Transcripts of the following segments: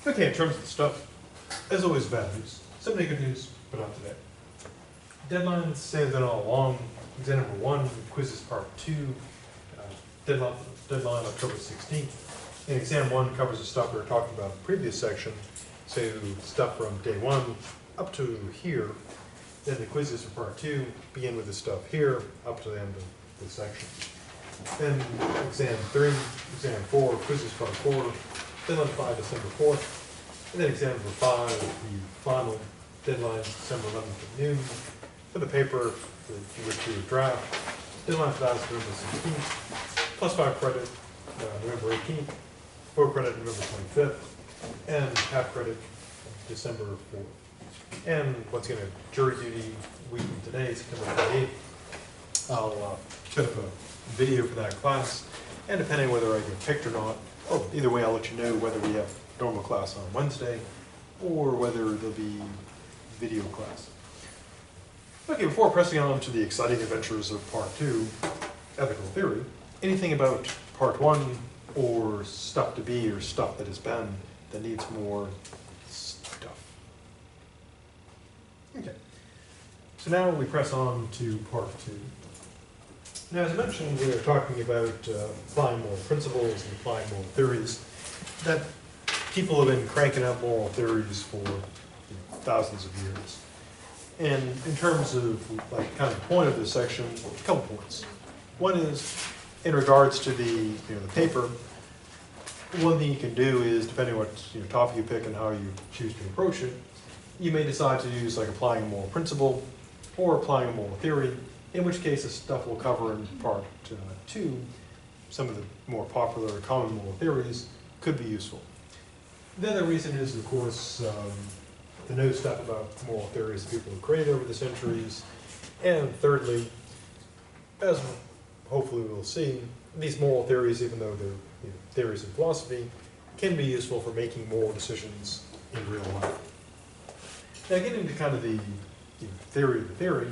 Okay, in terms of the stuff, as always, bad news. Some good news, but not today. Deadlines, same as all along. Exam number 1, quizzes part 2, deadline October 16th. And exam 1 covers the stuff we were talking about in the previous section, so stuff from day 1 up to here. Then the quizzes for part 2 begin with the stuff here up to the end of the section. Then exam 3, exam 4, quizzes part 4, deadline 5, December 4th. And then exam number 5, the final deadline, December 11th at noon. For the paper, which you would draft, deadline for that is November 16th, plus 5 credit, November 18th, 4 credit, November 25th, and half credit, December 4th. And once again, a jury duty week from today, September 28th. I'll put up a video for that class, and depending on whether I get picked or not, either way, I'll let you know whether we have normal class on Wednesday or whether there'll be video class. Okay, before pressing on to the exciting adventures of part 2, ethical theory, anything about part 1 or stuff to be or stuff that has been that needs more stuff? Okay, so now we press on to part 2. Now, as I mentioned, we are talking about applying moral principles and applying moral theories. That people have been cranking out moral theories for thousands of years. And in terms of kind of the point of this section, a couple points. One is in regards to the the paper. One thing you can do is, depending on what topic you pick and how you choose to approach it, you may decide to use applying a moral principle or applying a moral theory. In which case, this stuff we'll cover in part 2. Some of the more popular common moral theories could be useful. The other reason is, of course, to know stuff about moral theories that people have created over the centuries. And thirdly, as hopefully we'll see, these moral theories, even though they're theories in philosophy, can be useful for making moral decisions in real life. Now, getting into kind of the theory of the theory,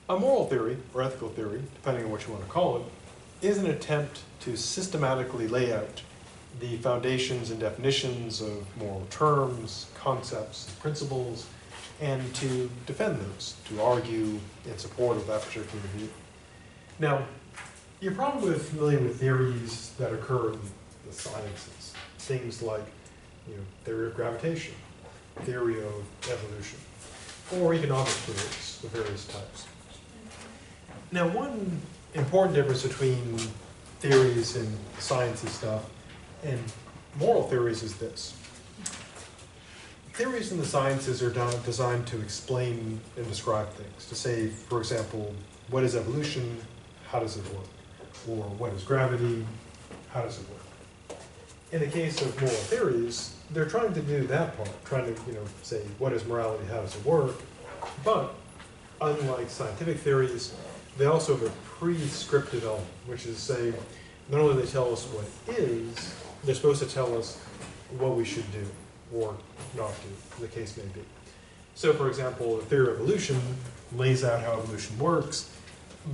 a moral theory, or ethical theory, depending on what you want to call it, is an attempt to systematically lay out the foundations and definitions of moral terms, concepts, and principles, and to defend those, to argue in support of that particular view. Now, you're probably familiar with theories that occur in the sciences, things like theory of gravitation, theory of evolution, or economic theories of various types. Now, one important difference between theories and science and stuff and moral theories is this. Theories in the sciences are designed to explain and describe things, to say, for example, what is evolution, how does it work? Or what is gravity, how does it work? In the case of moral theories, they're trying to do that part, trying to say, what is morality, how does it work? But unlike scientific theories, they also have a prescriptive element, which is to say, not only do they tell us what is, they're supposed to tell us what we should do or not do, the case may be. So, for example, the theory of evolution lays out how evolution works,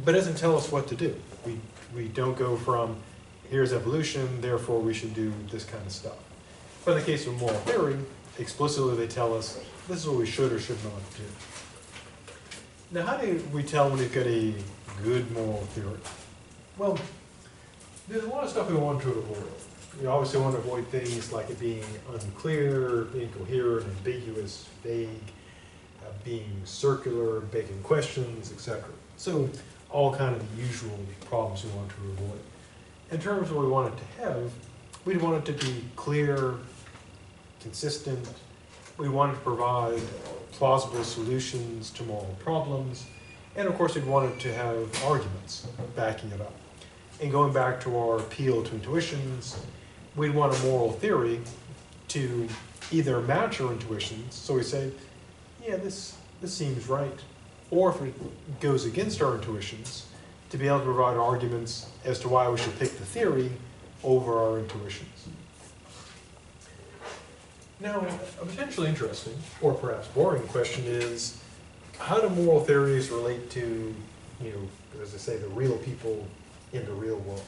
but doesn't tell us what to do. We don't go from, here's evolution, therefore we should do this kind of stuff. But in the case of moral theory, explicitly they tell us, this is what we should or should not do. Now, how do we tell when we've got a good moral theory? Well, there's a lot of stuff we want to avoid. We obviously want to avoid things like it being unclear, incoherent, ambiguous, vague, being circular, begging questions, etc. So, all kind of the usual problems we want to avoid. In terms of what we want it to have, we want it to be clear, consistent. We want it to provide plausible solutions to moral problems, and of course we'd want it to have arguments backing it up. And going back to our appeal to intuitions, we'd want a moral theory to either match our intuitions, so we say, yeah, this seems right, or if it goes against our intuitions, to be able to provide arguments as to why we should pick the theory over our intuitions. Now, a potentially interesting, or perhaps boring question is, how do moral theories relate to, as I say, the real people in the real world?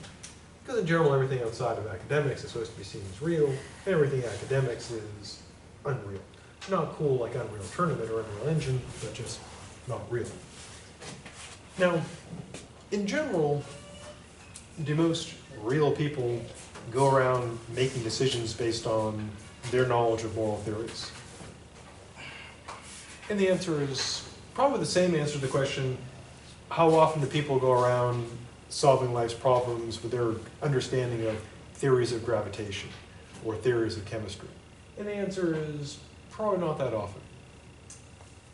Because in general, everything outside of academics is supposed to be seen as real, and everything academics is unreal. Not cool like Unreal Tournament or Unreal Engine, but just not real. Now, in general, do most real people go around making decisions based on their knowledge of moral theories? And the answer is probably the same answer to the question, how often do people go around solving life's problems with their understanding of theories of gravitation or theories of chemistry? And the answer is probably not that often.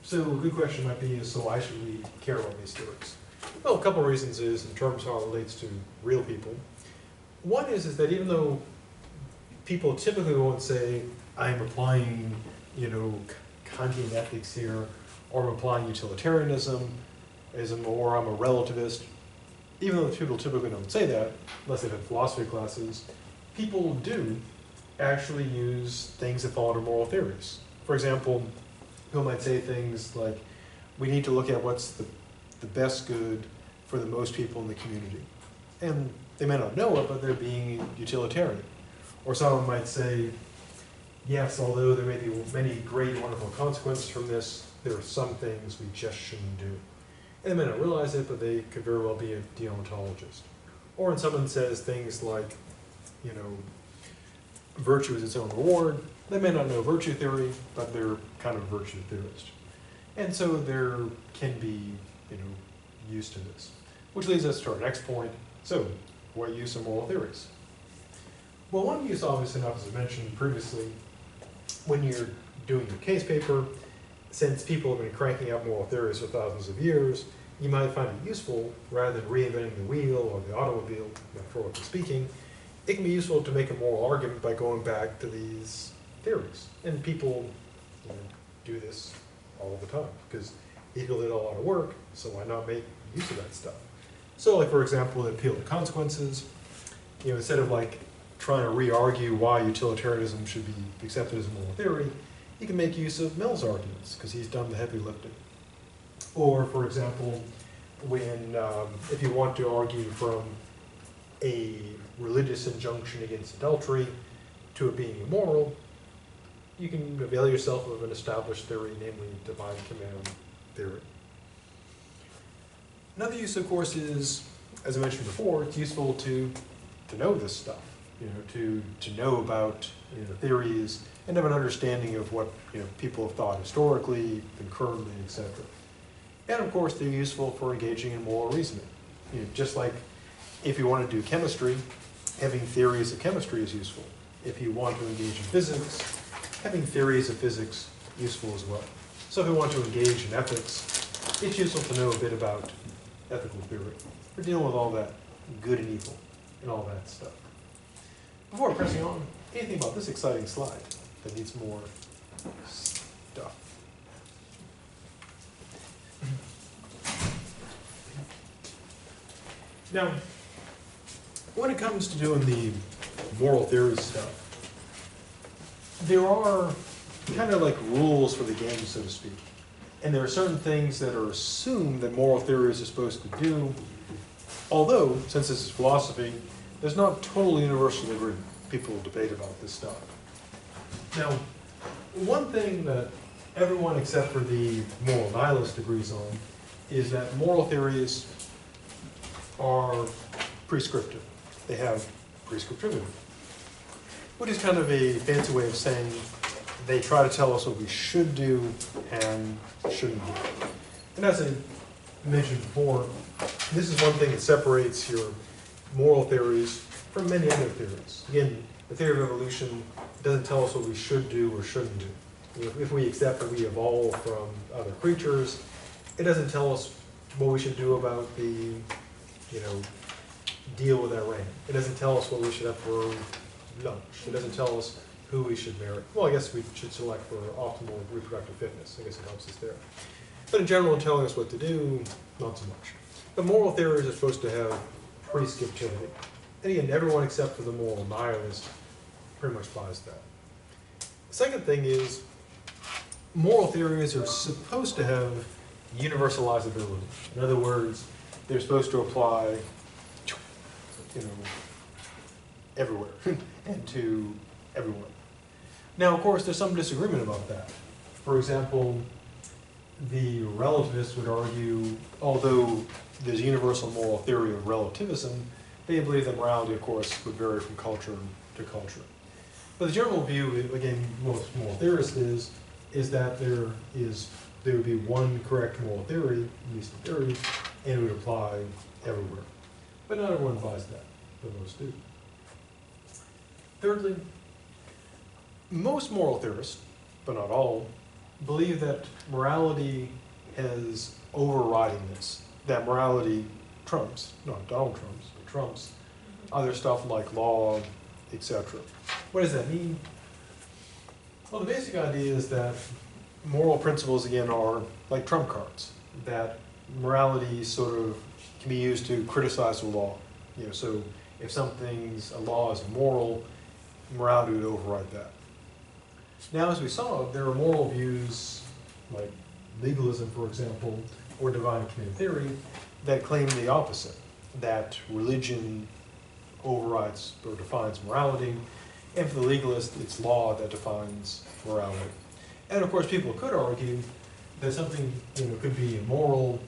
So a good question might be, so why should we care about these theories? Well, a couple of reasons is in terms of how it relates to real people. One is that even though people typically won't say, I'm applying, Kantian ethics here, or I'm applying utilitarianism, or I'm a relativist, even though people typically don't say that, unless they've had philosophy classes, people do actually use things that fall under moral theories. For example, people might say things like, we need to look at what's the best good for the most people in the community. And they may not know it, but they're being utilitarian. Or someone might say, yes, although there may be many great and wonderful consequences from this, there are some things we just shouldn't do. And they may not realize it, but they could very well be a deontologist. Or when someone says things like, virtue is its own reward, they may not know virtue theory, but they're kind of a virtue theorist. And so there can be, use to this. Which leads us to our next point. So, what use of moral theories? Well, one use, obviously enough, as I mentioned previously, when you're doing your case paper, since people have been cranking out moral theories for thousands of years, you might find it useful, rather than reinventing the wheel or the automobile, metaphorically speaking, it can be useful to make a moral argument by going back to these theories. And people do this all the time, because people did a lot of work, so why not make use of that stuff? So, like, for example, the appeal to consequences, instead of trying to re-argue why utilitarianism should be accepted as a moral theory, you can make use of Mill's arguments, because he's done the heavy lifting. Or, for example, when, if you want to argue from a religious injunction against adultery to it being immoral, you can avail yourself of an established theory, namely divine command theory. Another use, of course, is, as I mentioned before, it's useful to know this stuff, to know about theories and have an understanding of what people have thought historically, concurrently, etc. And of course, they're useful for engaging in moral reasoning. Just like if you want to do chemistry, having theories of chemistry is useful. If you want to engage in physics, having theories of physics useful as well. So if you want to engage in ethics, it's useful to know a bit about ethical theory. We're dealing with all that good and evil and all that stuff. Before pressing on, anything about this exciting slide that needs more stuff? Now, when it comes to doing the moral theory stuff, there are kind of like rules for the game, so to speak. And there are certain things that are assumed that moral theories are supposed to do, although, since this is philosophy, there's not total universal agreement. People debate about this stuff. Now, one thing that everyone except for the moral nihilist agrees on is that moral theories are prescriptive. They have prescriptivity, which is kind of a fancy way of saying they try to tell us what we should do and shouldn't do. And as I mentioned before, this is one thing that separates your moral theories from many other theories. Again, the theory of evolution doesn't tell us what we should do or shouldn't do. If we accept that we evolve from other creatures, it doesn't tell us what we should do about the, deal with Iran. It doesn't tell us what we should have for lunch. It doesn't tell us who we should marry. Well, I guess we should select for optimal reproductive fitness. I guess it helps us there. But in general, in telling us what to do, not so much. But moral theories are supposed to have prescriptivity. And again, everyone except for the moral nihilist pretty much buys that. The second thing is, moral theories are supposed to have universalizability. In other words, they're supposed to apply, everywhere and to everyone. Now, of course, there's some disagreement about that. For example, the relativists would argue, although there's a universal moral theory of relativism, they believe that morality, of course, would vary from culture to culture. But the general view, again, most moral theorists is that there would be one correct moral theory, at least in theory, and it would apply everywhere. But not everyone buys that, but most do. Thirdly, most moral theorists, but not all, believe that morality has overridingness, that morality trumps, not Donald Trump's, but trumps other stuff like law, etc. What does that mean? Well, the basic idea is that moral principles, again, are like trump cards, that morality sort of can be used to criticize the law. So if a law is immoral, morality would override that. Now, as we saw, there are moral views like legalism, for example, or divine community theory that claim the opposite, that religion overrides or defines morality, and for the legalist, it's law that defines morality. And of course, people could argue that something could be immoral,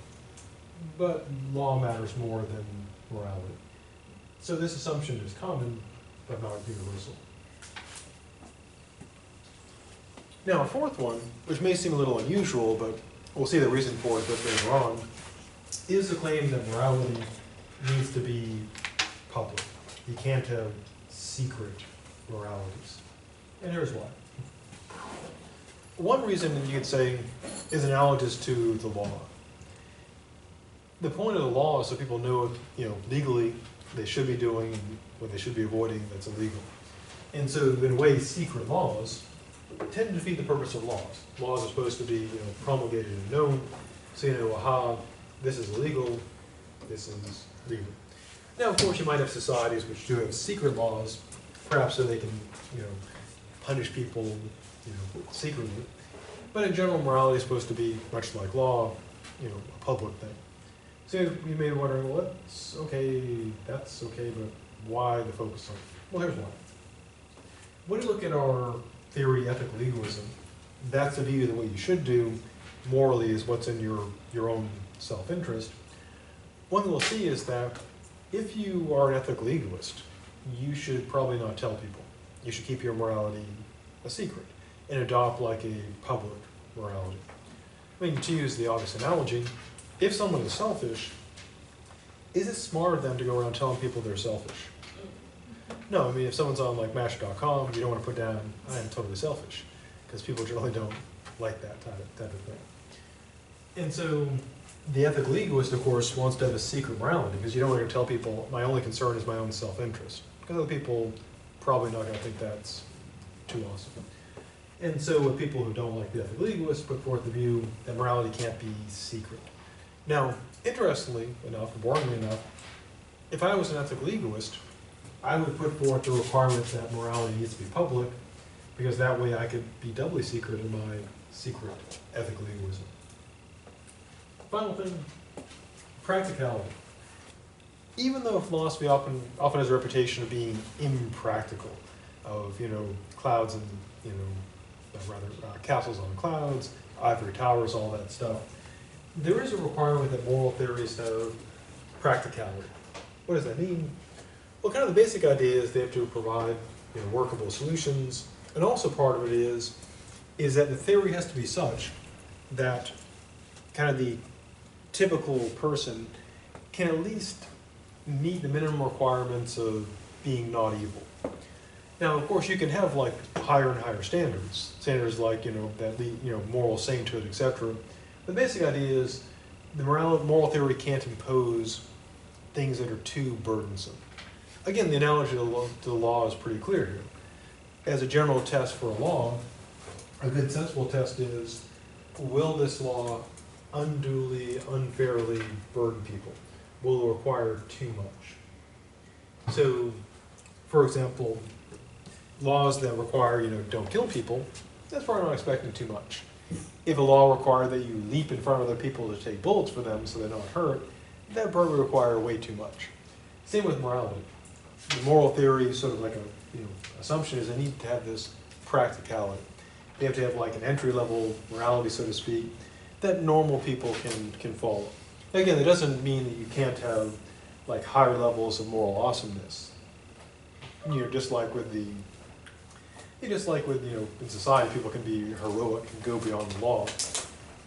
but law matters more than morality. So this assumption is common, but not universal. Now, a fourth one, which may seem a little unusual, but we'll see the reason for it a bit later on, is the claim that morality needs to be public. You can't have secret moralities. And here's why. One reason you could say is analogous to the law. The point of the law is so people know, legally they should be doing what they should be avoiding that's illegal. And so, in a way, secret laws tend to defeat the purpose of laws. Laws are supposed to be promulgated and known, so aha, this is illegal, this is legal. Now, of course, you might have societies which do have secret laws, perhaps so they can, punish people, secretly. But in general, morality is supposed to be much like law, a public thing. So you may be wondering, well, that's okay, but why the focus on it? Well, here's why. When you look at our theory, ethical egoism, that's the view that what you should do morally is what's in your own self-interest. One thing we'll see is that if you are an ethical egoist, you should probably not tell people. You should keep your morality a secret and adopt like a public morality. I mean, to use the obvious analogy, if someone is selfish, is it smart of them to go around telling people they're selfish? No, I mean, if someone's on like Match.com, you don't want to put down, I am totally selfish, because people generally don't like that type of thing. And so the ethical egoist, of course, wants to have a secret morality, because you don't want to tell people, my only concern is my own self-interest, because other people probably not going to think that's too awesome. And so with people who don't like the ethical egoist put forth the view that morality can't be secret. Now, interestingly enough, or boringly enough, if I was an ethical egoist, I would put forth the requirement that morality needs to be public, because that way I could be doubly secret in my secret ethical egoism. Final thing, practicality. Even though philosophy often has a reputation of being impractical, of clouds and castles on clouds, ivory towers, all that stuff, there is a requirement that moral theories have practicality. What does that mean? Well, kind of the basic idea is they have to provide workable solutions, and also part of it is that the theory has to be such that kind of the typical person can at least meet the minimum requirements of being not evil. Now, of course, you can have like higher and higher standards like that lead moral sainthood, etc. The basic idea is the moral theory can't impose things that are too burdensome. Again, the analogy to the law is pretty clear here. As a general test for a law, a good sensible test is, will this law unduly, unfairly burden people? Will it require too much? So, for example, laws that require, don't kill people, that's probably not expecting too much. If a law required that you leap in front of other people to take bullets for them so they're not hurt, that probably require way too much. Same with morality. the moral theory, sort of like a assumption, is they need to have this practicality. They have to have like an entry-level morality, so to speak, that normal people can follow. Again, that doesn't mean that you can't have like higher levels of moral awesomeness. Just like with in society, people can be heroic and go beyond the law.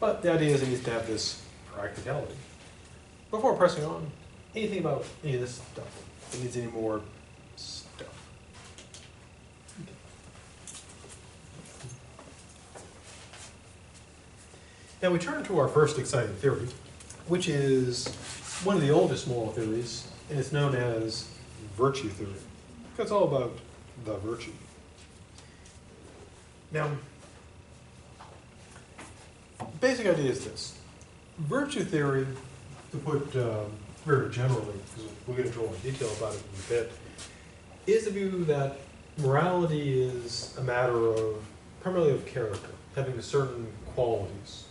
But the idea is it needs to have this practicality. Before pressing on, anything about any of this stuff? It needs any more stuff? Okay. Now we turn to our first exciting theory, which is one of the oldest moral theories, and it's known as virtue theory. It's all about the virtue. Now, basic idea is this. Virtue theory, to put very generally, because we'll get into more detail about it in a bit, is the view that morality is a matter of, primarily of character, having certain qualities,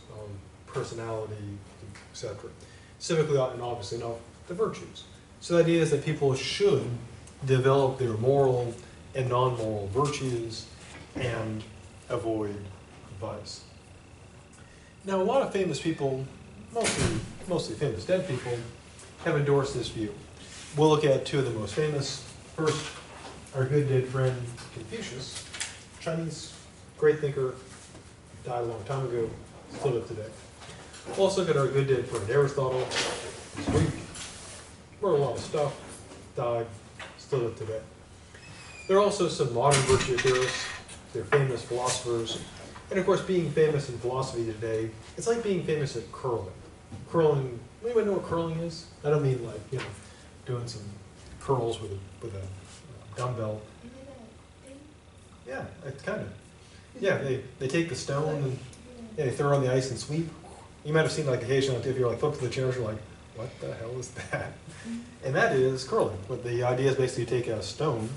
personality, etc. Specifically, and obviously not the virtues. So the idea is that people should develop their moral and non-moral virtues and avoid vice. Now, a lot of famous people, mostly famous dead people, have endorsed this view. We'll look at two of the most famous. First, our good dead friend Confucius, Chinese great thinker, died a long time ago, still live today. We'll also look at our good dead friend Aristotle, he's Greek, wrote a lot of stuff, died, still live today. There are also some modern virtue theorists. They're famous philosophers. And of course, being famous in philosophy today, it's like being famous at curling. Curling, anybody know what curling is? I don't mean like, doing some curls with a dumbbell. Yeah, it's kind of. Yeah, they take the stone and they throw it on the ice and sweep. You might have seen like occasionally if you're like flipped to the chairs, you're like, what the hell is that? And that is curling. But the idea is basically you take a stone,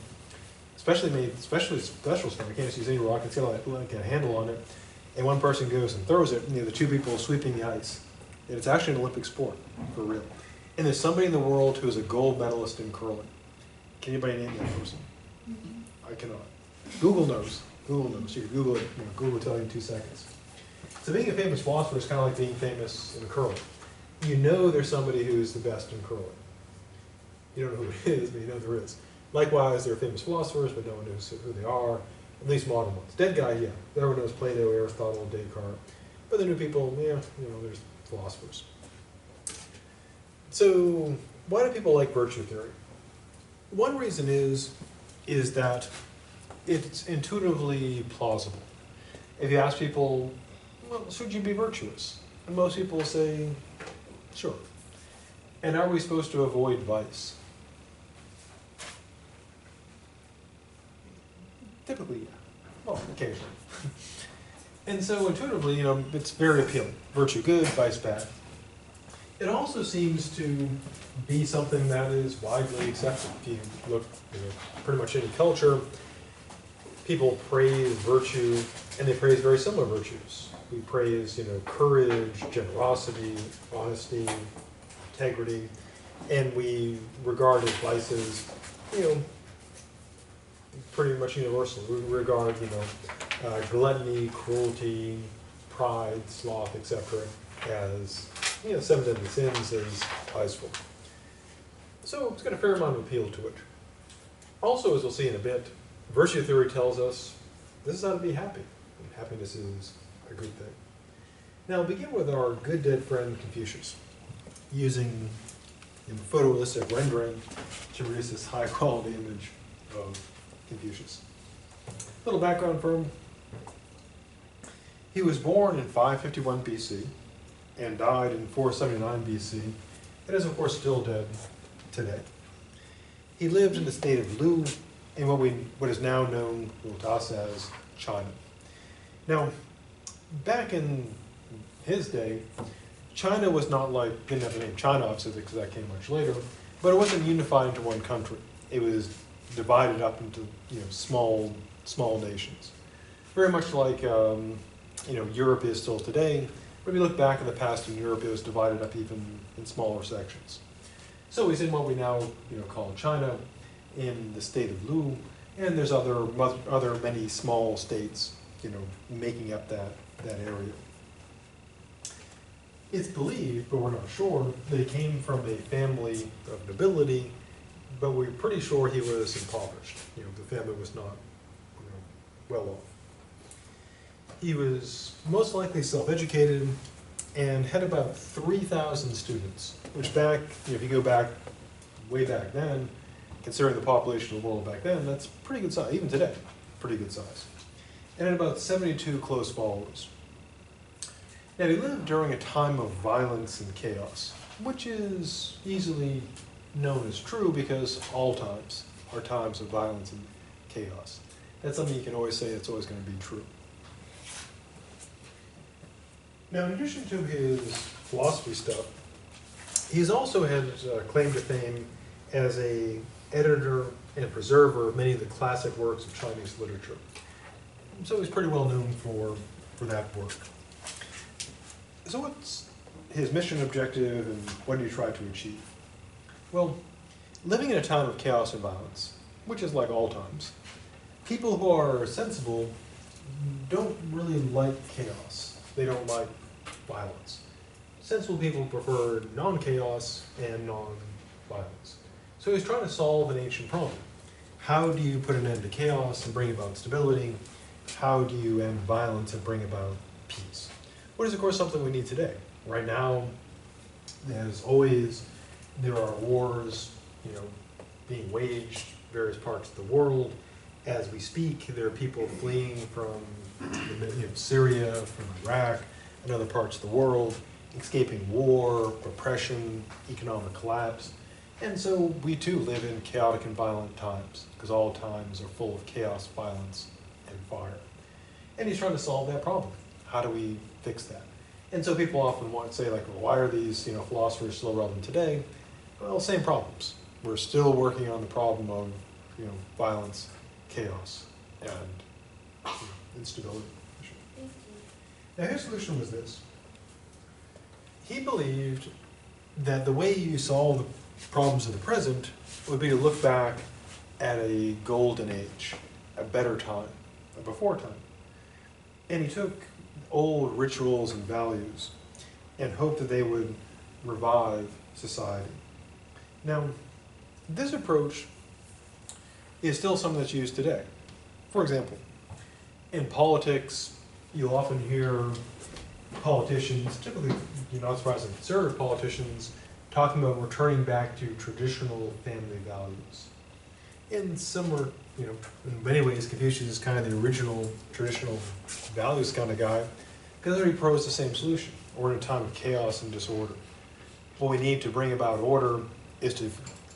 especially special stone. You can't just use any rock. It's got like a handle on it, and one person goes and throws it. And the two people sweeping the ice. And it's actually an Olympic sport for real. And there's somebody in the world who is a gold medalist in curling. Can anybody name that person? I cannot. Google knows. Google knows. You can Google it. Google will tell you in 2 seconds. So being a famous philosopher is kind of like being famous in curling. You know there's somebody who's the best in curling. You don't know who it is, but you know there is. Likewise, there are famous philosophers, but no one knows who they are, at least modern ones. Dead guy, yeah. Everyone knows Plato, Aristotle, Descartes. But the new people, yeah, there's philosophers. So why do people like virtue theory? One reason is that it's intuitively plausible. If you ask people, well, should you be virtuous? And most people will say, sure. And are we supposed to avoid vice? Typically, yeah. Well, occasionally. And so intuitively, it's very appealing. Virtue good, vice bad. It also seems to be something that is widely accepted. If you look pretty much any culture, people praise virtue, and they praise very similar virtues. We praise, courage, generosity, honesty, integrity, and we regard as vices, pretty much universal. We regard, gluttony, cruelty, pride, sloth, etc. as, 7 deadly sins as viceful. So it's got a fair amount of appeal to it. Also, as we'll see in a bit, virtue theory tells us this is how to be happy. And happiness is a good thing. Now, we'll begin with our good dead friend Confucius, using photorealistic rendering to produce this high-quality image of Confucius. Little background for him. He was born in 551 BC and died in 479 BC, and is of course still dead today. He lived in the state of Lu, in what is now known to us as China. Now, back in his day, China was not didn't have the name China, obviously, because that came much later, but it wasn't unified into one country. It was divided up into small nations, very much like Europe is still today. But if you look back in the past in Europe, it was divided up even in smaller sections. So he's in what we now call China, in the state of Lu, and there's other many small states, making up that area. It's believed, but we're not sure, that he came from a family of nobility, but we're pretty sure he was impoverished. The family was not, well off. He was most likely self-educated and had about 3,000 students, which if you go back, way back then, considering the population of the world back then, that's pretty good size, even today, pretty good size. And had about 72 close followers. Now, he lived during a time of violence and chaos, which is easily known as true because all times are times of violence and chaos. That's something you can always say it's always going to be true. Now, in addition to his philosophy stuff, he's also had claim to fame as an editor and preserver of many of the classic works of Chinese literature. So he's pretty well known for that work. So what's his mission objective and what did he try to achieve? Well, living in a time of chaos and violence, which is like all times, people who are sensible don't really like chaos. They don't like violence. Sensible people prefer non-chaos and non-violence. So he's trying to solve an ancient problem. How do you put an end to chaos and bring about stability? How do you end violence and bring about peace? What is, of course, something we need today. Right now, as always, there are wars, being waged in various parts of the world. As we speak, there are people fleeing from Syria, from Iraq, and other parts of the world, escaping war, oppression, economic collapse. And so we too live in chaotic and violent times, because all times are full of chaos, violence, and fire. And he's trying to solve that problem. How do we fix that? And so people often want to say, like, well, why are these philosophers still relevant today? Well, same problems. We're still working on the problem of violence, chaos, and instability. Now his solution was this. He believed that the way you solve the problems of the present would be to look back at a golden age, a better time, a before time. And he took old rituals and values and hoped that they would revive society. Now, this approach is still something that's used today. For example, in politics, you'll often hear politicians, typically, not surprisingly, conservative politicians, talking about returning back to traditional family values. In similar, in many ways, Confucius is kind of the original traditional values kind of guy, because he proposed the same solution. We're in a time of chaos and disorder. What we need to bring about order is to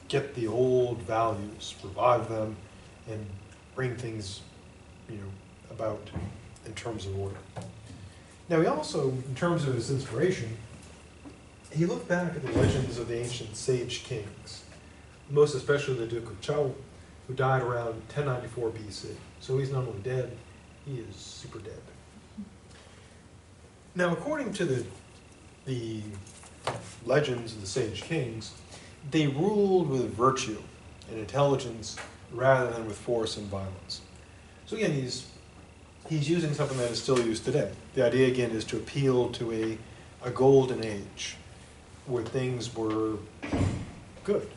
get the old values, revive them, and bring things, about in terms of order. Now he also, in terms of his inspiration, he looked back at the legends of the ancient sage kings, most especially the Duke of Zhou, who died around 1094 BC. So he's not only dead, he is super dead. Now, according to the legends of the sage kings, they ruled with virtue and intelligence rather than with force and violence. So again, he's using something that is still used today. The idea, again, is to appeal to a golden age where things were good.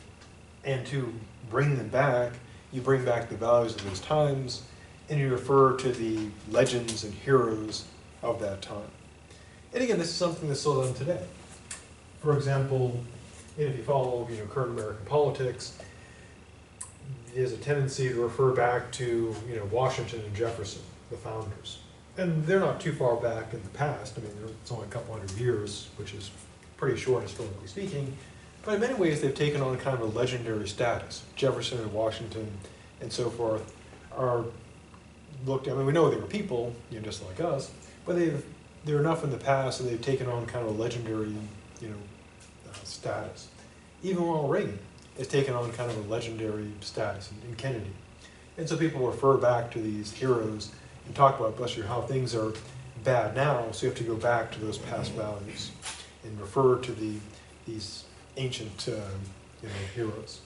And to bring them back, you bring back the values of those times, and you refer to the legends and heroes of that time. And again, this is something that's still done today. For example, if you follow current American politics, there's a tendency to refer back to Washington and Jefferson, the founders. And they're not too far back in the past. I mean, it's only a couple hundred years, which is pretty short historically speaking. But in many ways, they've taken on kind of a legendary status. Jefferson and Washington and so forth are looked at. I mean, we know they were people, just like us, but they're enough in the past that they've taken on kind of a legendary, status. Even Ronald Reagan has taken on kind of a legendary status in Kennedy. And so people refer back to these heroes and talk about, bless you, how things are bad now, so you have to go back to those past values and refer to these ancient heroes.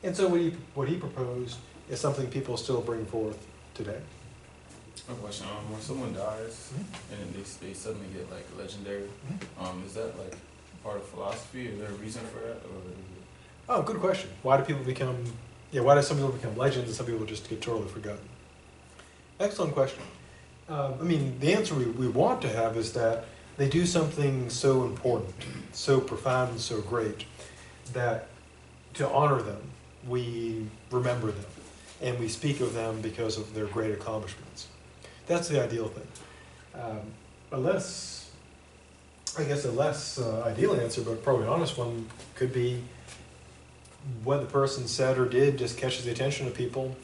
And so what he proposed is something people still bring forth today. A question, when someone dies Mm-hmm. and they suddenly get like legendary, is that like part of philosophy? Is there a reason for that, or is it? Oh, good question. Why do people become, why do some people become legends and some people just get totally forgotten? Excellent question. I mean, the answer we want to have is that they do something so important, so profound and so great, that to honor them, we remember them, and we speak of them because of their great accomplishments. That's the ideal thing. A less ideal answer, but probably an honest one, could be what the person said or did just catches the attention of people,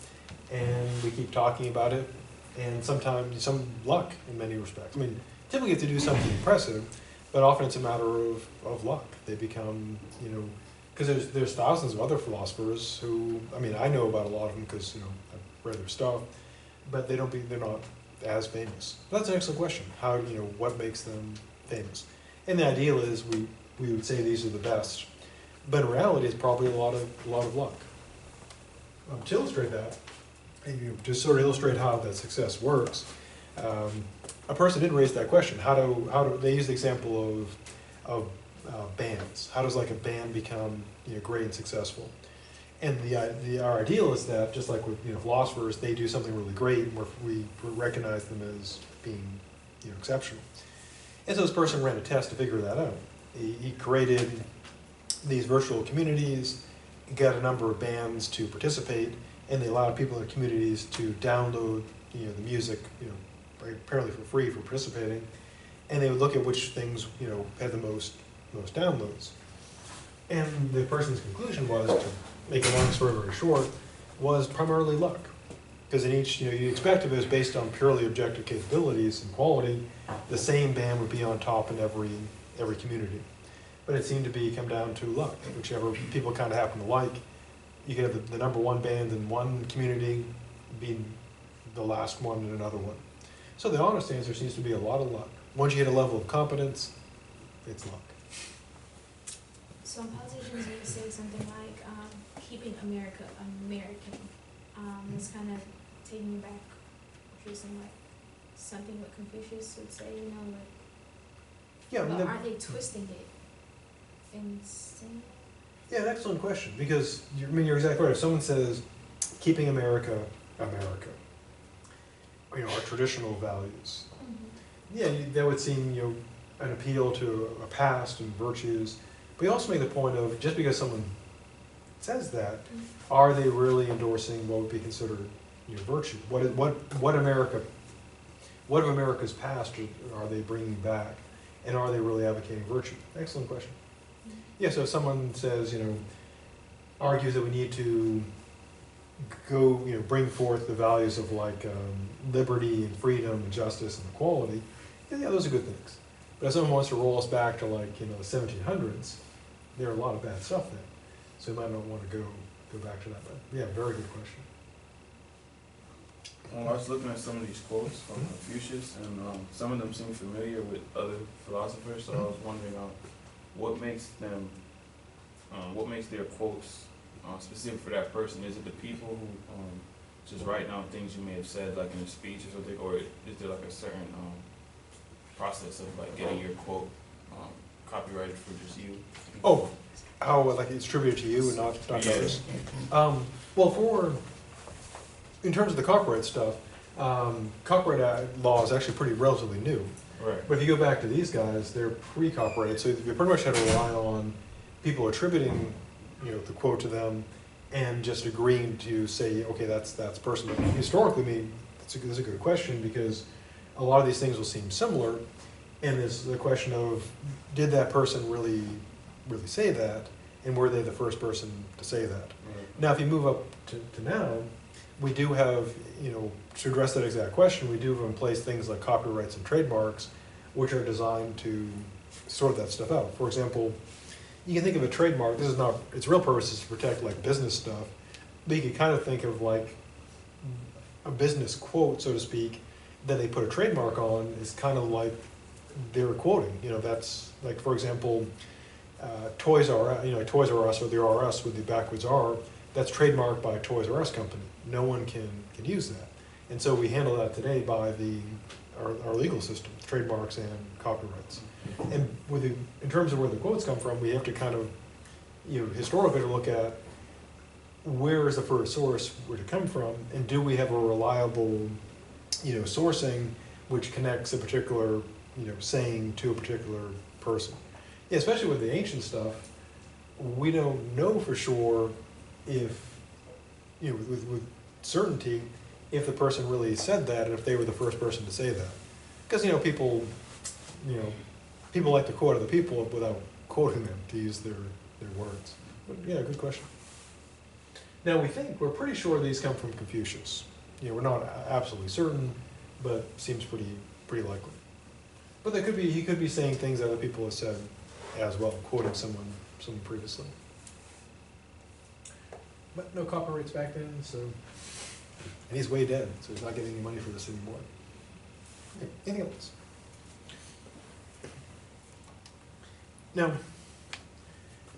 and we keep talking about it, and sometimes some luck in many respects. I mean, typically you have to do something impressive, but often it's a matter of luck. They become, because there's thousands of other philosophers who, I mean, I know about a lot of them because, I've read their stuff, but they're not as famous. That's an excellent question. How, what makes them famous? And the ideal is we would say these are the best, but in reality it's probably a lot of luck. To illustrate that, and to sort of illustrate how that success works, a person did raise that question. How do they use the example of bands? How does like a band become great and successful? And our ideal is that just like with philosophers, they do something really great, and we recognize them as being exceptional. And so this person ran a test to figure that out. He created these virtual communities, got a number of bands to participate, and they allowed people in the communities to download the music apparently for free for participating, and they would look at which things had the most downloads. And the person's conclusion was, to make a long story very short, was primarily luck. Because in each, you'd expect if it was based on purely objective capabilities and quality, the same band would be on top in every community. But it seemed to come down to luck, whichever people kind of happen to like. You could have the number one band in one community being the last one in another one. So the honest answer seems to be a lot of luck. Once you hit a level of competence, it's luck. Some politicians would say something like, keeping America American. It's kind of taking me back, what you're saying, like something what Confucius would say, Yeah, but are they twisting it and saying? Yeah, an excellent question, because you're exactly right. If someone says, keeping America America, our traditional values, that would seem, an appeal to a past and virtues. But you also make the point of, just because someone says that, are they really endorsing what would be considered virtue? What of America's past are they bringing back, and are they really advocating virtue? Excellent question. Yeah, so if someone says, argues that we need to go, bring forth the values of like liberty and freedom and justice and equality, yeah, those are good things. But if someone wants to roll us back to like, the 1700s, there are a lot of bad stuff there. So you might not want to go back to that. But yeah, very good question. I was looking at some of these quotes from Confucius, and some of them seem familiar with other philosophers. So I was wondering, what makes their quotes specific for that person? Is it the people who just write down things you may have said, like in a speech or something, or is there like a certain process of like getting your quote copyrighted for just you? Oh, how like it's attributed to you and not others? Well, in terms of the copyright stuff, copyright law is actually pretty relatively new. Right. But if you go back to these guys, they're pre-copyrighted, so you pretty much had to rely on people attributing, the quote to them, and just agreeing to say, okay, that's personal. But historically, I mean, that's a good question, because a lot of these things will seem similar, and there's the question of, did that person really say that, and were they the first person to say that? Right. Now, if you move up to now, we do have, to address that exact question, we do have in place things like copyrights and trademarks, which are designed to sort that stuff out. For example, you can think of a trademark, this is not, its real purpose is to protect like business stuff, but you can kind of think of like a business quote, so to speak, that they put a trademark on is kind of like they're quoting. That's like, for example, Toys R Us, or the R Us with the backwards R, that's trademarked by a Toys R Us company. No one can use that. And so we handle that today by our legal system, trademarks and copyrights. And in terms of where the quotes come from, we have to kind of, historically look at where is the first source, where to come from, and do we have a reliable, sourcing which connects a particular, saying to a particular person. Yeah, especially with the ancient stuff, we don't know for sure if, with certainty, if the person really said that, and if they were the first person to say that. Because, people like to quote other people without quoting them, to use their words. But yeah, good question. Now we're pretty sure these come from Confucius. We're not absolutely certain, but seems pretty likely. But he could be saying things that other people have said as well, quoting someone previously. But no copyrights back then, so, and he's way dead, so he's not getting any money for this anymore. Okay, anything else? Now,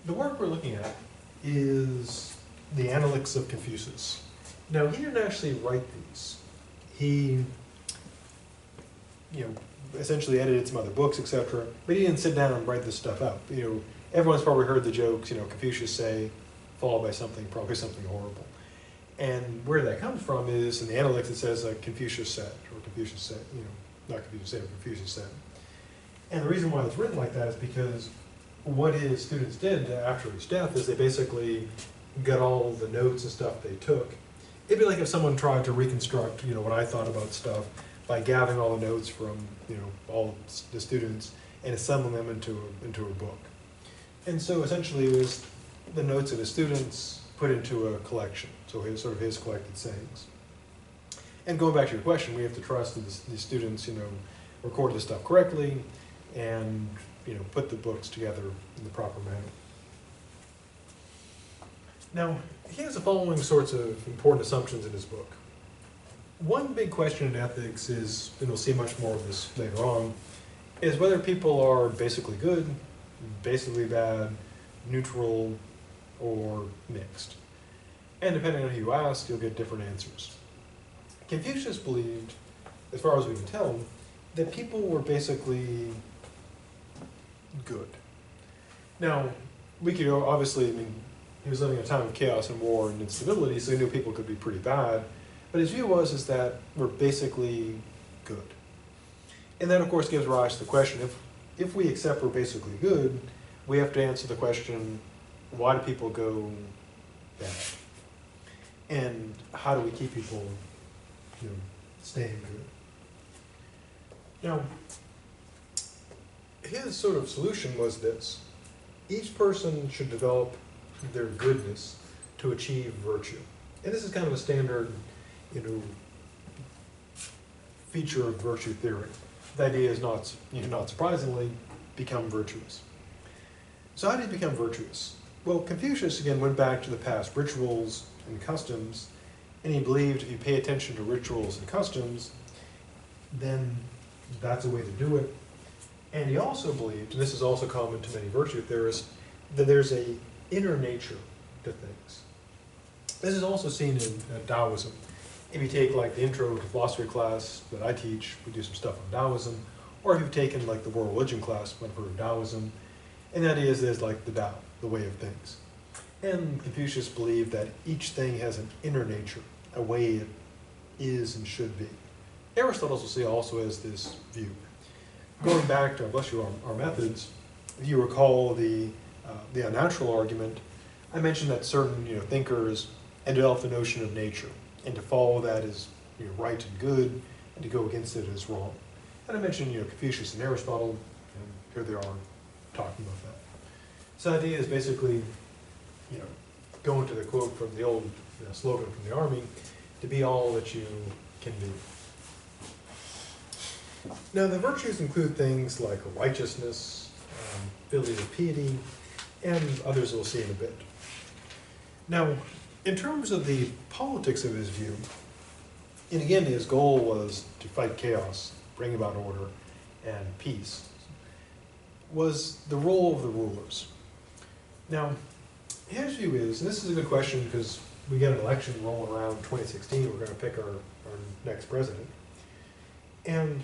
the work we're looking at is the Analects of Confucius. Now, he didn't actually write these. He, essentially edited some other books, etc., but he didn't sit down and write this stuff out. Everyone's probably heard the jokes, Confucius say, followed by probably something horrible. And where that comes from is, in the Analects it says, Confucius said, or Confucius said, not Confucius said, but Confucius said. And the reason why it's written like that is because what his students did after his death is they basically got all the notes and stuff they took. It'd be like if someone tried to reconstruct, what I thought about stuff by gathering all the notes from, all the students and assembling them into a book. And so essentially it was the notes of his students put into a collection, so his collected sayings. And going back to your question, we have to trust that the students, recorded the stuff correctly and, put the books together in the proper manner. Now, he has the following sorts of important assumptions in his book. One big question in ethics is, and we'll see much more of this later on, is whether people are basically good, basically bad, neutral, or mixed. And depending on who you ask, you'll get different answers. Confucius believed, as far as we can tell, that people were basically good. Now, we could obviously, he was living in a time of chaos and war and instability, so he knew people could be pretty bad. But his view is that we're basically good. And that, of course, gives rise to the question, if we accept we're basically good, we have to answer the question, why do people go bad? And how do we keep people, staying good? Now, his sort of solution was this. Each person should develop their goodness to achieve virtue. And this is kind of a standard, feature of virtue theory. The idea is not surprisingly, become virtuous. So how do you become virtuous? Well, Confucius, again, went back to the past rituals and customs, and he believed if you pay attention to rituals and customs, then that's a way to do it. And he also believed, and this is also common to many virtue theorists, that there's an inner nature to things. This is also seen in Taoism. If you take the intro to philosophy class that I teach, we do some stuff on Taoism, or if you've taken the world religion class, might have heard of Taoism, and the idea is there's the Tao, the way of things. And Confucius believed that each thing has an inner nature, a way it is and should be. Aristotle also has this view. Going back to, bless you, our methods, if you recall the unnatural argument, I mentioned that certain thinkers had developed the notion of nature, and to follow that is right and good, and to go against it is wrong. And I mentioned Confucius and Aristotle, and here they are talking about that. So the idea is basically, going to the quote from the old slogan from the army, to be all that you can be. Now, the virtues include things like righteousness, filial piety, and others we'll see in a bit. Now, in terms of the politics of his view, and again, his goal was to fight chaos, bring about order and peace, was the role of the rulers. Now, his view is, and this is a good question because we get an election rolling around 2016, we're going to pick our next president. And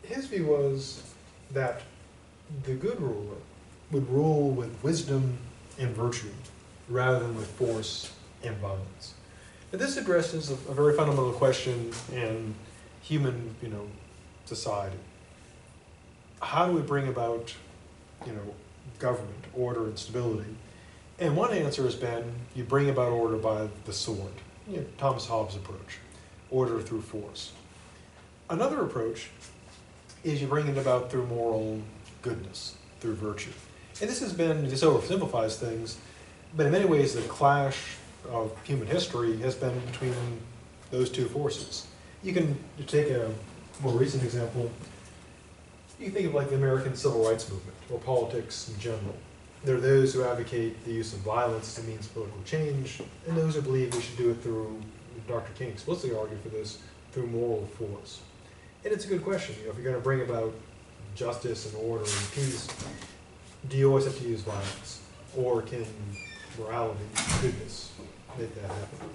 his view was that the good ruler would rule with wisdom and virtue rather than with force and violence. And this addresses a very fundamental question in human, society. How do we bring about, government, order, and stability? And one answer has been you bring about order by the sword. Thomas Hobbes' approach, order through force. Another approach is you bring it about through moral goodness, through virtue. And this oversimplifies things, but in many ways the clash of human history has been between those two forces. You can take a more recent example. You can think of like the American Civil Rights Movement, or politics in general. There are those who advocate the use of violence as a means of political change, and those who believe we should do it through, Dr. King explicitly argued for this, through moral force. And it's a good question. If you're going to bring about justice and order and peace, do you always have to use violence? Or can morality, goodness, make that happen?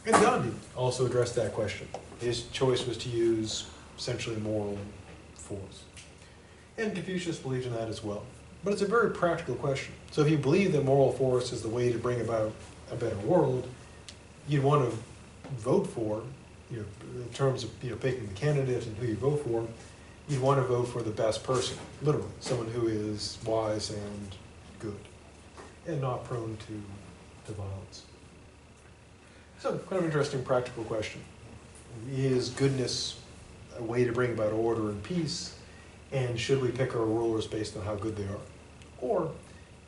And Gandhi also addressed that question. His choice was to use essentially moral force. And Confucius believed in that as well. But it's a very practical question. So if you believe that moral force is the way to bring about a better world, you'd want to vote for, in terms of picking the candidate and who you vote for, you'd want to vote for the best person, literally, someone who is wise and good, and not prone to violence. So, kind of interesting practical question. Is goodness a way to bring about order and peace? And should we pick our rulers based on how good they are? Or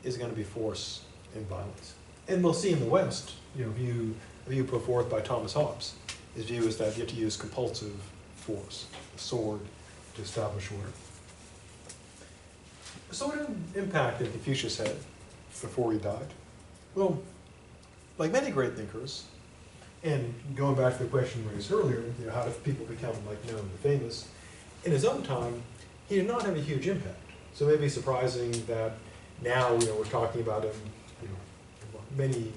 is it going to be force and violence? And we'll see in the West, a view put forth by Thomas Hobbes. His view is that you have to use compulsive force, the sword, to establish order. So what impact did Confucius had before he died? Well, like many great thinkers, and going back to the question raised earlier, how do people become known and famous? In his own time, he did not have a huge impact. So it may be surprising that now, we're talking about him, many,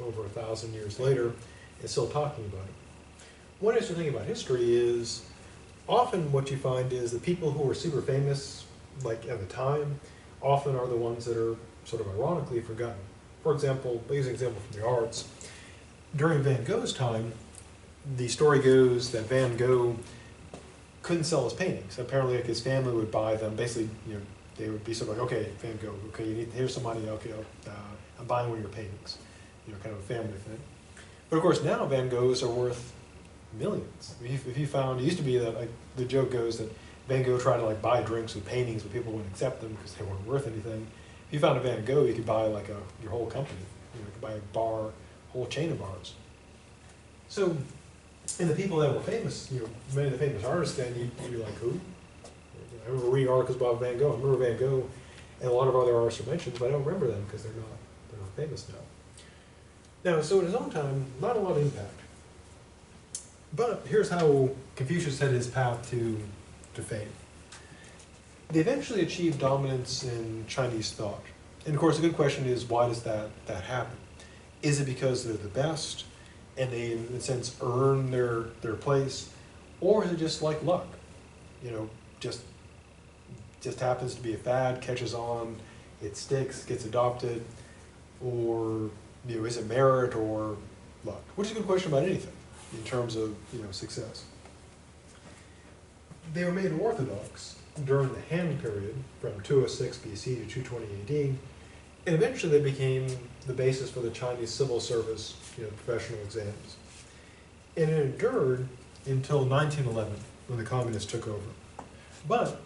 over 1,000 years later, and still talking about him. One interesting thing about history is often what you find is the people who are super famous, at the time, often are the ones that are sort of ironically forgotten. For example, I'll use an example from the arts. During Van Gogh's time, the story goes that Van Gogh couldn't sell his paintings. Apparently, his family would buy them. Basically, they would be sort of okay, Van Gogh, okay, here's some money. Okay, I'm buying one of your paintings. Kind of a family thing. But of course, now Van Goghs are worth millions. If you found, it used to be that the joke goes that Van Gogh tried to buy drinks with paintings, but people wouldn't accept them because they weren't worth anything. If you found a Van Gogh, you could buy your whole company. You could buy a bar, whole chain of bars. So, and the people that were famous, many of the famous artists then, you'd be like, who? I remember reading articles about Van Gogh. I remember Van Gogh, and a lot of other artists are mentioned, but I don't remember them because they're not famous now. Now, so in his own time, not a lot of impact. But here's how Confucius had his path to fame. They eventually achieved dominance in Chinese thought. And of course, the good question is, why does that happen? Is it because they're the best, and they, in a sense, earn their place? Or is it just like luck? Just happens to be a fad, catches on, it sticks, gets adopted, or is it merit or luck? Which is a good question about anything in terms of success. They were made orthodox during the Han period from 206 BC to 220 AD, and eventually they became the basis for the Chinese civil service professional exams. And it endured until 1911 when the communists took over. But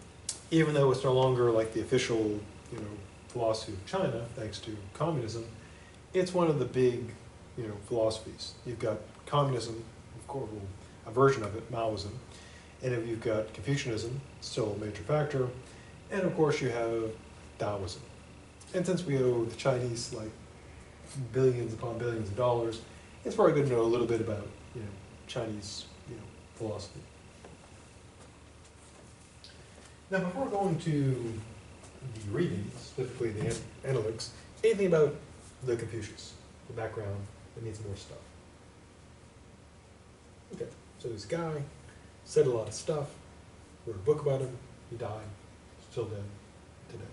even though it's no longer the official philosophy of China, thanks to communism, it's one of the big, philosophies. You've got communism, of course, a version of it, Maoism, and if you've got Confucianism, still a major factor, and of course you have Taoism. And since we owe the Chinese billions upon billions of dollars, it's probably good to know a little bit about Chinese philosophy. Now, before going to the readings, specifically the Analects, anything about the Confucius? the background that needs more stuff. Okay, so this guy said a lot of stuff, wrote a book about him, he died, still dead today.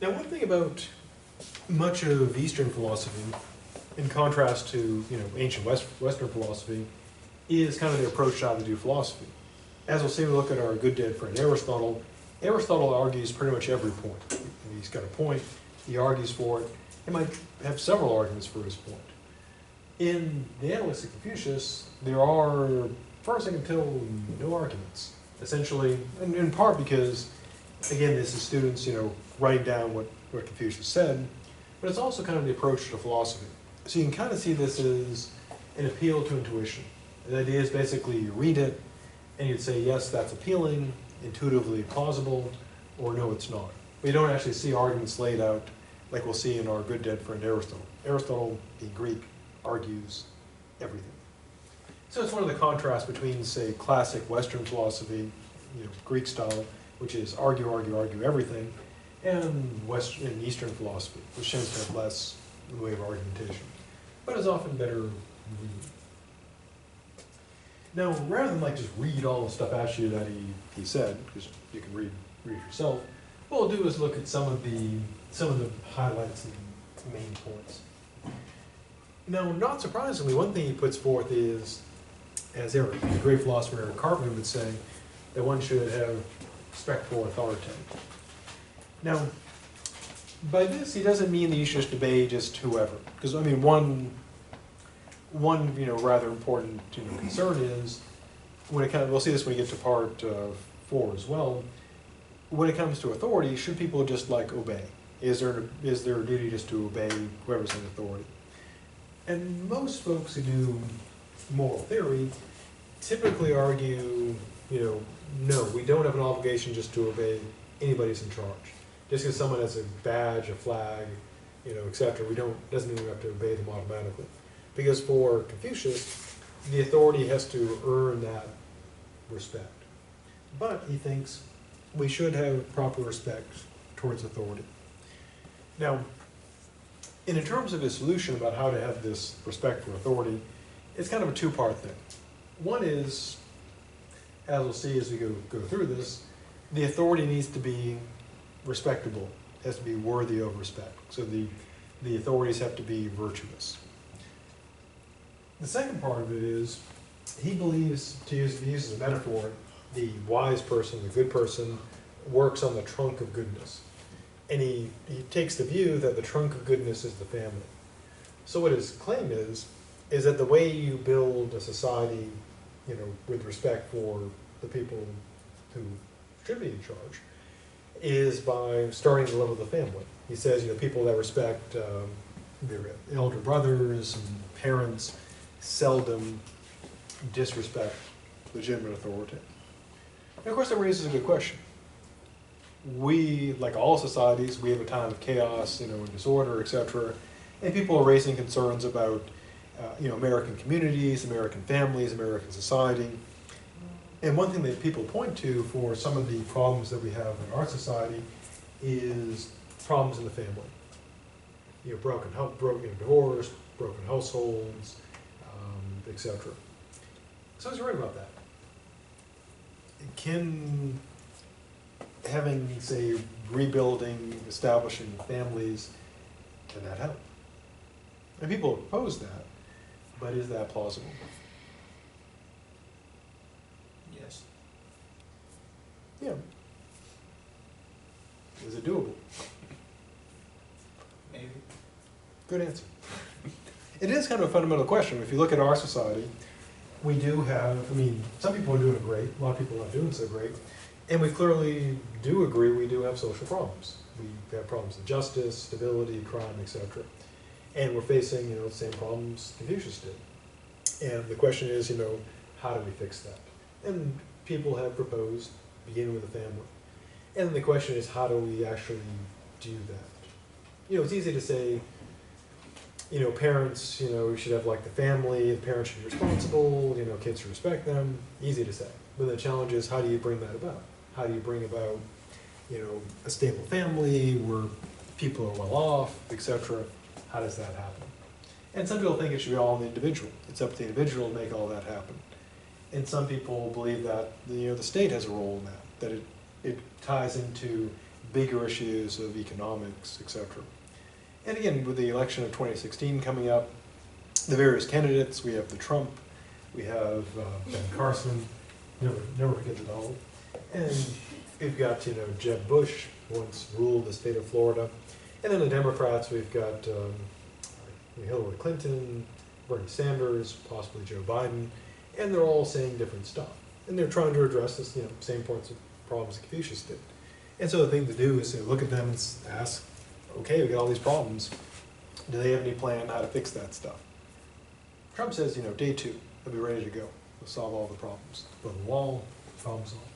Now, one thing about much of Eastern philosophy, in contrast to ancient Western philosophy, is kind of the approach to how to do philosophy. As we'll see, we look at our good dead friend Aristotle. Aristotle argues pretty much every point. He's got a point, he argues for it. He might have several arguments for his point. In the Analects of Confucius, there are, first I can tell, no arguments. Essentially, and in part because, again, this is students, writing down what Confucius said, but it's also kind of the approach to philosophy. So you can kind of see this as an appeal to intuition. The idea is basically you read it, and you'd say, yes, that's appealing, intuitively plausible, or no, it's not. We don't actually see arguments laid out like we'll see in our good dead friend Aristotle. Aristotle, being Greek, argues everything. So it's one of the contrasts between, say, classic Western philosophy, Greek style, which is argue, argue, argue everything, and Eastern philosophy, which tends to have less in the way of argumentation, but is often better read. Now, rather than just read all the stuff at you that he said, because you can read it yourself, what we'll do is look at some of the highlights and main points. Now, not surprisingly, one thing he puts forth is, as Eric, the great philosopher Eric Cartman would say, that one should have respect for authority. Now, by this, he doesn't mean that you should just obey just whoever, because one rather important concern is when it comes. We'll see this when we get to part 4 as well. When it comes to authority, should people just obey? Is there a duty just to obey whoever's in authority? And most folks who do moral theory typically argue, no, we don't have an obligation just to obey anybody who's in charge. Just because someone has a badge, a flag, etc., doesn't mean we have to obey them automatically. Because for Confucius, the authority has to earn that respect. But he thinks we should have proper respect towards authority. Now, in terms of his solution about how to have this respect for authority, it's kind of a two-part thing. One is, as we'll see as we go through this, the authority needs to be respectable, has to be worthy of respect. So the authorities have to be virtuous. The second part of it is, he believes, to use as a metaphor, the wise person, the good person, works on the trunk of goodness. And he takes the view that the trunk of goodness is the family. So what his claim is that the way you build a society, with respect for the people who should be in charge, is by starting at the level of the family. He says, people that respect their elder brothers and parents seldom disrespect legitimate authority. And of course, that raises a good question. We, like all societies, we have a time of chaos, and disorder, etc. And people are raising concerns about, American communities, American families, American society. And one thing that people point to for some of the problems that we have in our society is problems in the family. Broken divorce, broken households, etc. So I was worried about that. Can having, say, rebuilding, establishing families, can that help? And people oppose that, but is that plausible? Yes. Yeah. Is it doable? Maybe. Good answer. It is kind of a fundamental question. If you look at our society, we do have, some people are doing it great, a lot of people are not doing so great, and we clearly do agree we do have social problems. We have problems of justice, stability, crime, etc. And we're facing, the same problems Confucius did. And the question is, how do we fix that? And people have proposed beginning with the family. And the question is, how do we actually do that? It's easy to say, parents, should have the family, the parents should be responsible, kids should respect them. Easy to say. But the challenge is, how do you bring that about? How do you bring about, a stable family where people are well off, etc. How does that happen? And some people think it should be all on the individual. It's up to the individual to make all that happen. And some people believe that the state has a role in that it ties into bigger issues of economics, etc. And again, with the election of 2016 coming up, the various candidates, we have the Trump, we have Ben Carson, never forget the Donald, and we've got Jeb Bush, who once ruled the state of Florida, and then the Democrats, we've got Hillary Clinton, Bernie Sanders, possibly Joe Biden, and they're all saying different stuff, and they're trying to address this same points of problems that Confucius did. And so the thing to do is look at them and ask, okay, we got all these problems. Do they have any plan how to fix that stuff? Trump says, day 2, they'll be ready to go. They'll solve all the problems. Build a wall, problem solved.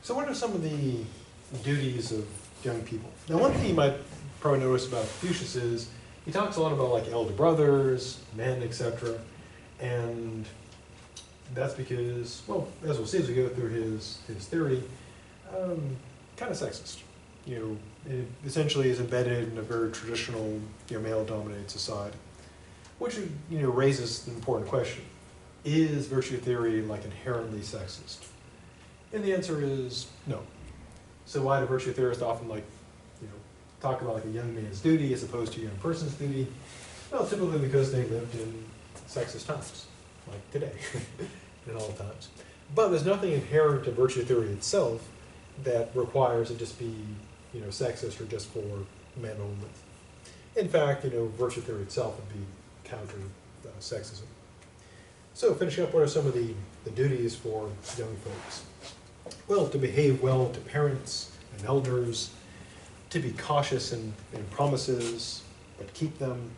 So what are some of the duties of young people? Now, one thing you might probably notice about Confucius is he talks a lot about like elder brothers, men, etc. And that's because, well, as we'll see as we go through his theory, kind of sexist. It essentially is embedded in a very traditional, male-dominated society, which raises an important question: is virtue theory like inherently sexist? And the answer is no. So why do virtue theorists often talk about like a young man's duty as opposed to a young person's duty? Well, typically because they lived in sexist times, like today, in all times. But there's nothing inherent to virtue theory itself that requires it just be, sexist or just for men only. In fact, virtue theory itself would be counter sexism. So finishing up, what are some of the duties for young folks? Well, to behave well to parents and elders, to be cautious in promises, but keep them,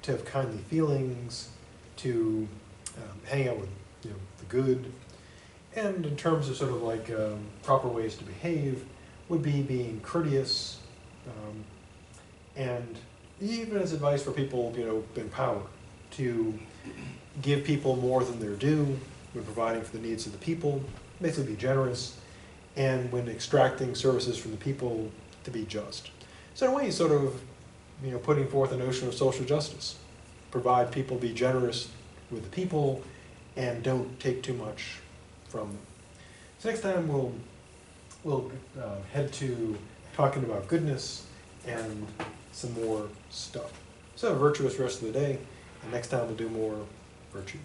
to have kindly feelings, to hang out with the good. And in terms of sort of like proper ways to behave, would be being courteous, and even as advice for people in power, to give people more than they're due when providing for the needs of the people, basically be generous, and when extracting services from the people, to be just. So in a way, he's sort of putting forth a notion of social justice. Provide people, be generous with the people, and don't take too much from them. So next time we'll head to talking about goodness and some more stuff. So have a virtuous rest of the day, and next time we'll do more virtue.